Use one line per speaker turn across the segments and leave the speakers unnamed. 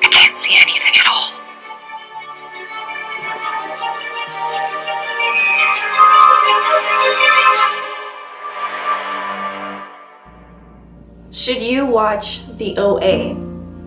I can't see anything at all.
Should you watch the OA?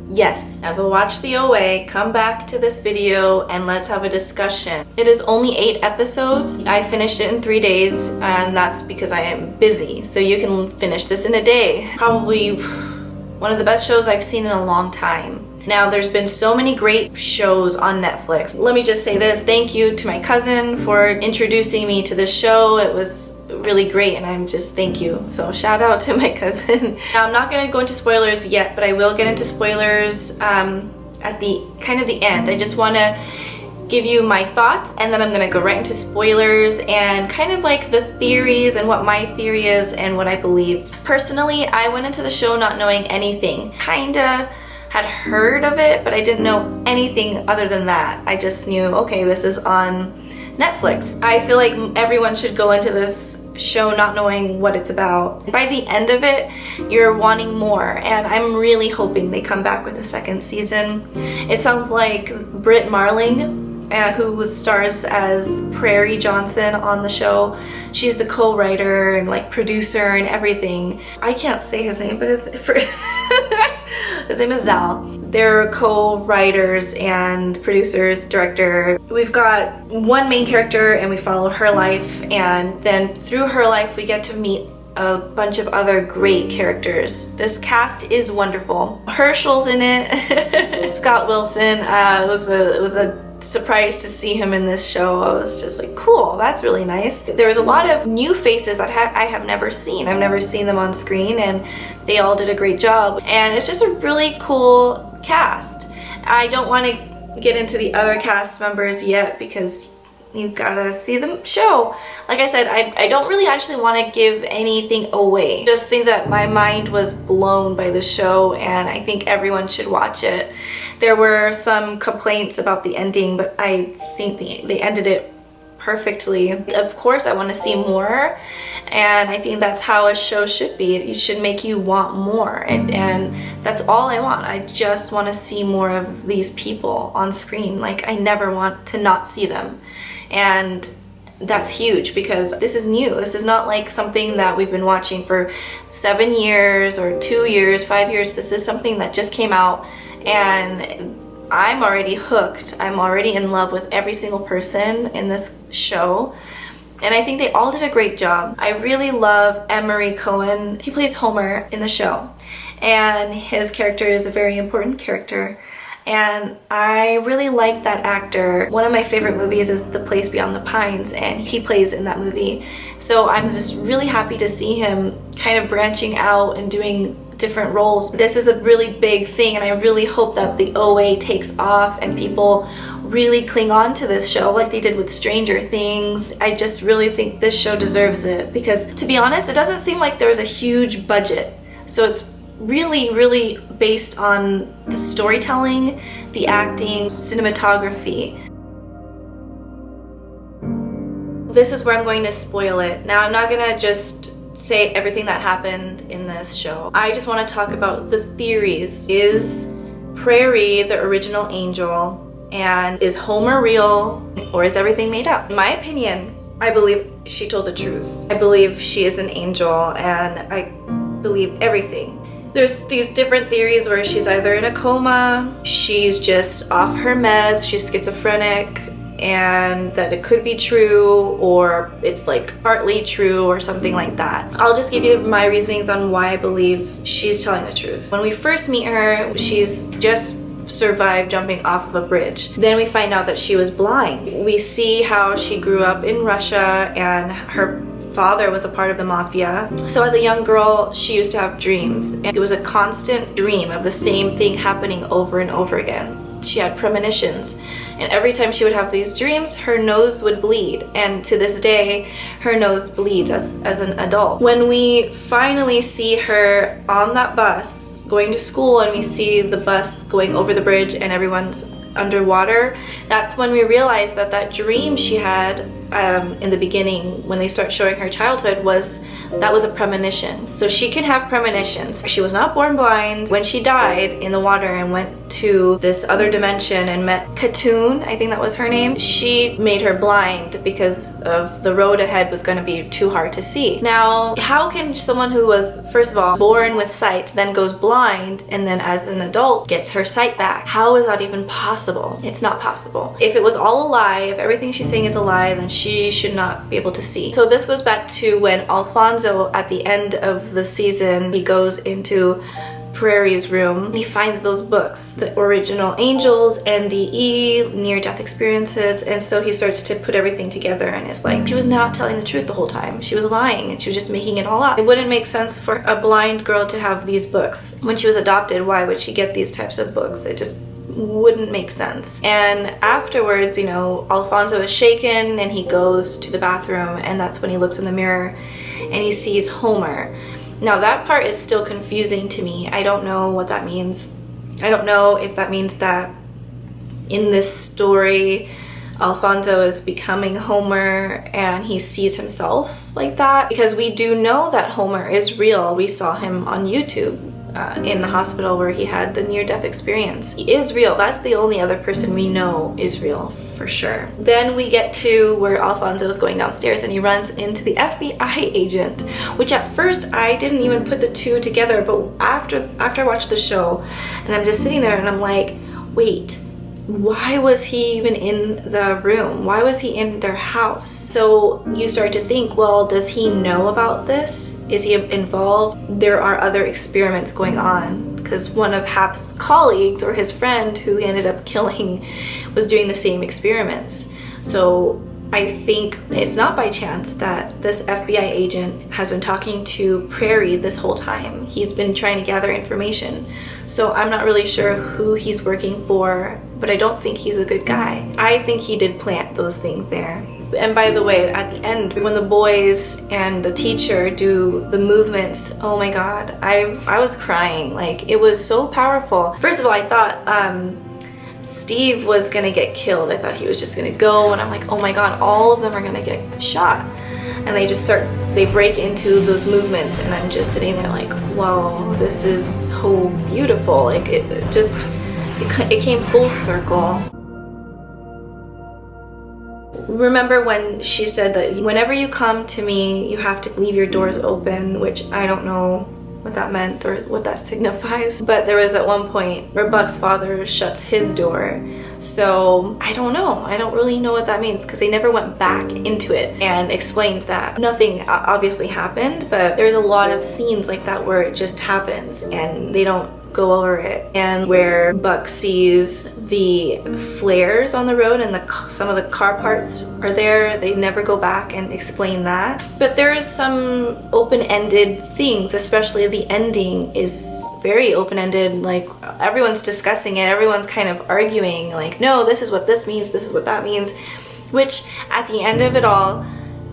Yes, now go watch the OA, come back to this video, and let's have a discussion. It is only 8 episodes. I finished it in 3 days, and that's because I am busy. So you can finish this in a day. Probably one of the best shows I've seen in a long time. Now, there's been so many great shows on Netflix. Let me just say this, thank you to my cousin for introducing me to this show. It was really great, and I'm just thank you. So shout out to my cousin. Now, I'm not gonna go into spoilers yet, but I will get into spoilers at the kind of the end. I just wanna give you my thoughts, and then I'm gonna go right into spoilers and kind of like the theories and what my theory is and what I believe. Personally, I went into the show not knowing anything. Kinda had heard of it, but I didn't know anything other than that. I just knew, okay, this is on Netflix. I feel like everyone should go into this show not knowing what it's about. By the end of it, you're wanting more, and I'm really hoping they come back with a second season. It sounds like Britt Marling, who stars as Prairie Johnson on the show, she's the co-writer and like producer and everything. I can't say his name, but his name is Zal. They're co-writers and producers, director. We've got one main character and we follow her life, and then through her life we get to meet a bunch of other great characters. This cast is wonderful. Herschel's in it. Scott Wilson. It was a surprise to see him in this show. I was just like, cool, that's really nice. There was a lot of new faces that I have never seen. I've never seen them on screen, and they all did a great job. And it's just a really cool cast. I don't want to get into the other cast members yet because you've got to see the show. Like I said, I don't really actually want to give anything away. Just think that my mind was blown by the show, and I think everyone should watch it. There were some complaints about the ending, but I think they ended it perfectly. Of course, I want to see more, and I think that's how a show should be. It should make you want more, and that's all I want. I just want to see more of these people on screen. Like, I never want to not see them. And that's huge because this is new. This is not like something that we've been watching for 7 years or 2 years, 5 years. This is something that just came out, and I'm already hooked. I'm already in love with every single person in this show, and I think they all did a great job. I really love Emery Cohen. He plays Homer in the show, and his character is a very important character. And I really like that actor. One of my favorite movies is The Place Beyond the Pines, and he plays in that movie. So I'm just really happy to see him kind of branching out and doing different roles. This is a really big thing, and I really hope that the OA takes off and people really cling on to this show like they did with Stranger Things. I just really think this show deserves it because, to be honest, it doesn't seem like there's a huge budget. So it's really based on the storytelling, the acting, cinematography. This is where I'm going to spoil it. Now, I'm not gonna just say everything that happened in this show. I just want to talk about the theories. Is Prairie the original angel? And is Homer real, or is everything made up? In my opinion, I believe she told the truth. I believe she is an angel, and I believe everything. There's these different theories where she's either in a coma, she's just off her meds, she's schizophrenic, and that it could be true, or it's like partly true or something like that. I'll just give you my reasonings on why I believe she's telling the truth. When we first meet her, she's just survived jumping off of a bridge. Then we find out that she was blind. We see how she grew up in Russia, and her father was a part of the mafia. So as a young girl, she used to have dreams, and it was a constant dream of the same thing happening over and over again. She had premonitions, and every time she would have these dreams, her nose would bleed, and to this day her nose bleeds as an adult. When we finally see her on that bus going to school, and we see the bus going over the bridge and everyone's underwater, that's when we realize that that dream she had in the beginning, when they start showing her childhood, was that was a premonition. So she can have premonitions. She was not born blind. When she died in the water and went to this other dimension and met Katoon, I think that was her name, she made her blind because of the road ahead was going to be too hard to see. Now, how can someone who was, first of all, born with sight, then goes blind, and then as an adult gets her sight back? How is that even possible? It's not possible. If it was all a lie, if everything she's saying is a lie, then she should not be able to see. So this goes back to when Alfonso, at the end of the season, he goes into Prairie's room. He finds those books, the original Angels, NDE, near-death experiences, and so he starts to put everything together, and it's like she was not telling the truth the whole time. She was lying and she was just making it all up. It wouldn't make sense for a blind girl to have these books. When she was adopted, why would she get these types of books? It just wouldn't make sense. And afterwards, you know, Alfonso is shaken and he goes to the bathroom, and that's when he looks in the mirror and he sees Homer. Now that part is still confusing to me. I don't know what that means. I don't know if that means that in this story Alfonso is becoming Homer and he sees himself like that, because we do know that Homer is real. We saw him on YouTube in the hospital where he had the near-death experience. He is real. That's the only other person we know is real for sure. Then we get to where Alfonso is going downstairs and he runs into the FBI agent, which at first I didn't even put the two together, but after I watched the show and I'm just sitting there and I'm like, wait, why was he even in the room? Why was he in their house? So you start to think, well, does he know about this? Is he involved? There are other experiments going on, because one of Hap's colleagues, or his friend who he ended up killing, was doing the same experiments. So I think it's not by chance that this FBI agent has been talking to Prairie this whole time. He's been trying to gather information. So I'm not really sure who he's working for, but I don't think he's a good guy. I think he did plant those things there. And by the way, at the end, when the boys and the teacher do the movements, oh my god, I was crying. Like, it was so powerful. First of all, I thought Steve was gonna get killed. I thought he was just gonna go, and I'm like, oh my god, all of them are gonna get shot. And they break into those movements, and I'm just sitting there like, whoa, this is so beautiful. Like, it came full circle. Remember when she said that whenever you come to me, you have to leave your doors open, which I don't know what that meant or what that signifies. But there was at one point where Buck's father shuts his door. So I don't know. I don't really know what that means, because they never went back into it and explained that. Nothing obviously happened, but there's a lot of scenes like that where it just happens and they don't go over it. And where Buck sees the flares on the road and some of the car parts are there, they never go back and explain that. But there is some open-ended things, especially the ending is very open-ended. Like, everyone's discussing it, everyone's kind of arguing, like, no, this is what this means, this is what that means, which at the end of it all,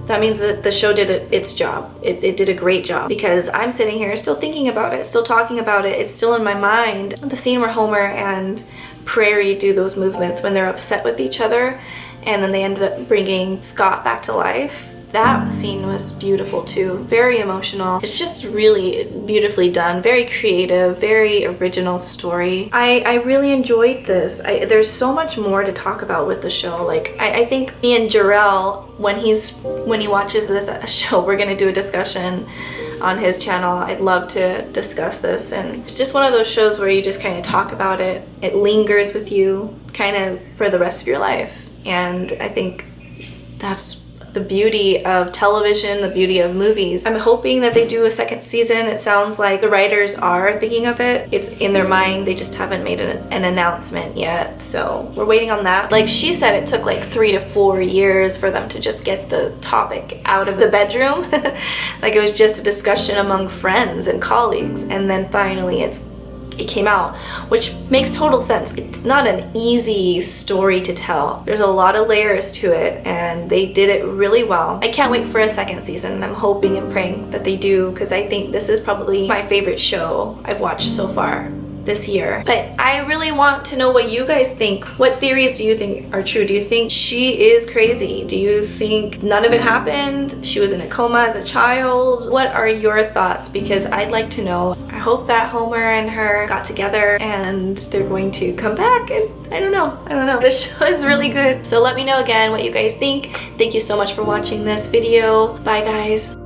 that means that the show did its job. It did a great job, because I'm sitting here still thinking about it, still talking about it. It's still in my mind. The scene where Homer and Prairie do those movements when they're upset with each other, and then they ended up bringing Scott back to life. That scene was beautiful too, very emotional. It's just really beautifully done, very creative, very original story. I really enjoyed this. There's so much more to talk about with the show. Like, I think me and Jarrell, when he watches this show, we're gonna do a discussion on his channel. I'd love to discuss this, and it's just one of those shows where you just kind of talk about it. It lingers with you kind of for the rest of your life, and I think that's the beauty of television, the beauty of movies. I'm hoping that they do a second season. It sounds like the writers are thinking of it. It's in their mind. They just haven't made an announcement yet. So we're waiting on that. Like she said, it took like 3 to 4 years for them to just get the topic out of the bedroom. Like, it was just a discussion among friends and colleagues. And then finally it came out, which makes total sense. It's not an easy story to tell. There's a lot of layers to it, and they did it really well. I can't wait for a second season, and I'm hoping and praying that they do, because I think this is probably my favorite show I've watched so far. this year. But I really want to know what you guys think. What theories do you think are true? Do you think she is crazy? Do you think none of it happened? She was in a coma as a child? What are your thoughts? Because I'd like to know. I hope that Homer and her got together and they're going to come back, and I don't know. This show is really good. So let me know again what you guys think. Thank you so much for watching this video. Bye guys.